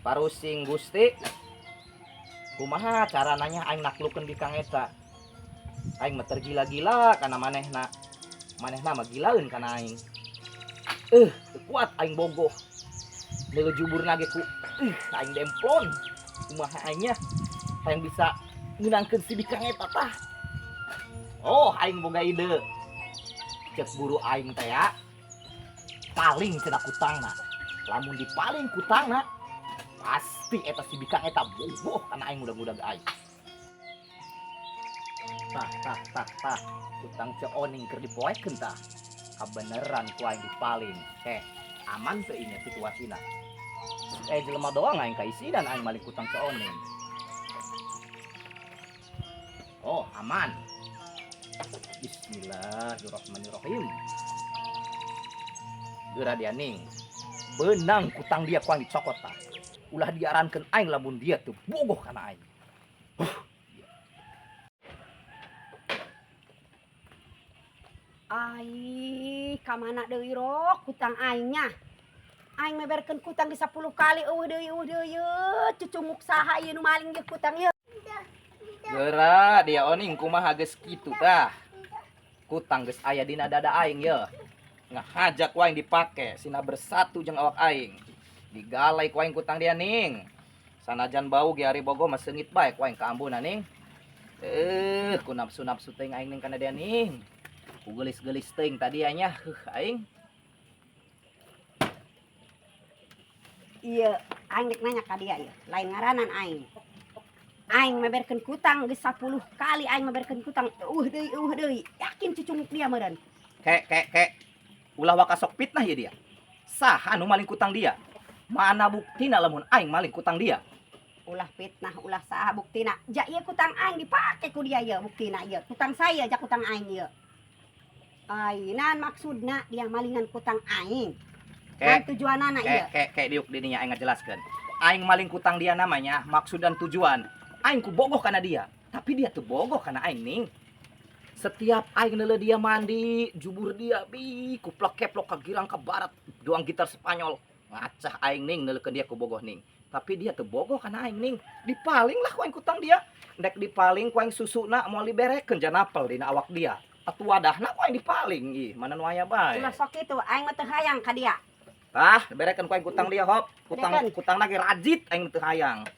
Parusing Gusti. Kumaha cara nanya aing naklukeun di Kang eta. Aing mah tergila-gila kana manehna mah gilaeun kana aing. Teu kuat aing bogoh. Ngelujubur ge ku aing demplon. Kumaha aingnya aing bisa ngeunangkeun si Kang eta tah. Oh, aing boga ide. Cek buru aing teh ya. Paling cenah kutangna. Lamun dipaling kutangna pasti eta si Bikang eta bogoh kana aing udag-udag aing. Tah. Kutang ce oning keur dipoekeun tah. Kabeneran ku aing dipaling. Aman teu ieu situasina. Jelema doang aing kaisidan aing maling kutang ce oning. Oh, aman. Bismillahirrahmanirrahim. Geura dia ning. Benang kutang dia ku aing dicokot tah. Ulah diarankeun aing lamun dia tuh bogoh kana aing. Ai, kamana deui rok kutang aingnya? Aing meberkeun kutang di 10 kali eueuh deui yeuh. Cucunguk saha ieu nu maling ge kutang ieu? Geura dia oning kumaha geus kitu tah. Kutang geus aya dina dada aing yeuh. Ngahajak ku aing dipake sina bersatu jeung awak aing. Digalai ku aing kutang dia ning. Sanajan bau ge ari bogoh mah seungit bae ku aing ka ambuna ning. Ku nafsu-nafsu teuing aing ning kana dia ning. Ku gelis-gelis teuing tadi nya aing. Iya, aing dek nanya ka dia ieu. Lain ngaranan aing. Aing meberkeun kutang geus 10 kali aing meberkeun kutang eueuh deui. Yakin cucunguk dia meureun. Kek. Ulah waka sok fitnah ya dia. Saha nu maling kutang dia? Mana buktina lamun aing maling kutang dia? Ulah fitnah, ulah saha buktina. Ja ieu kutang aing dipake ku dia ieu buktina ieu. Kutang saya ja kutang aing ieu. Ainan maksudna dia malingan kutang aing. Kan tujuanana ieu. Kek diuk dininya aing ngajelaskeun. Aing maling kutang dia namanya maksud dan tujuan. Aing ku bogoh kana dia, tapi dia tuh bogoh kana aing ning. Setiap aing neuleuh dia mandi, jubur dia kuplok-keplok ka girang ka barat, doang gitar Spanyol. Ngacah aing ning neuleukeun dia ku bogoh ning. Tapi dia teu bogoh kana aing ning. Dipaling lah ku aing kutang dia. Dek dipaling ku aing susuna moal liberekeun janapel dina awak dia. Atuh wadahna ku aing dipaling ih, mana nu aya bae. Ulah sok kitu aing mah teu hayang ka dia. Tah, berekeun ku aing kutang dia hop. Kutangna ge rajit aing teu hayang.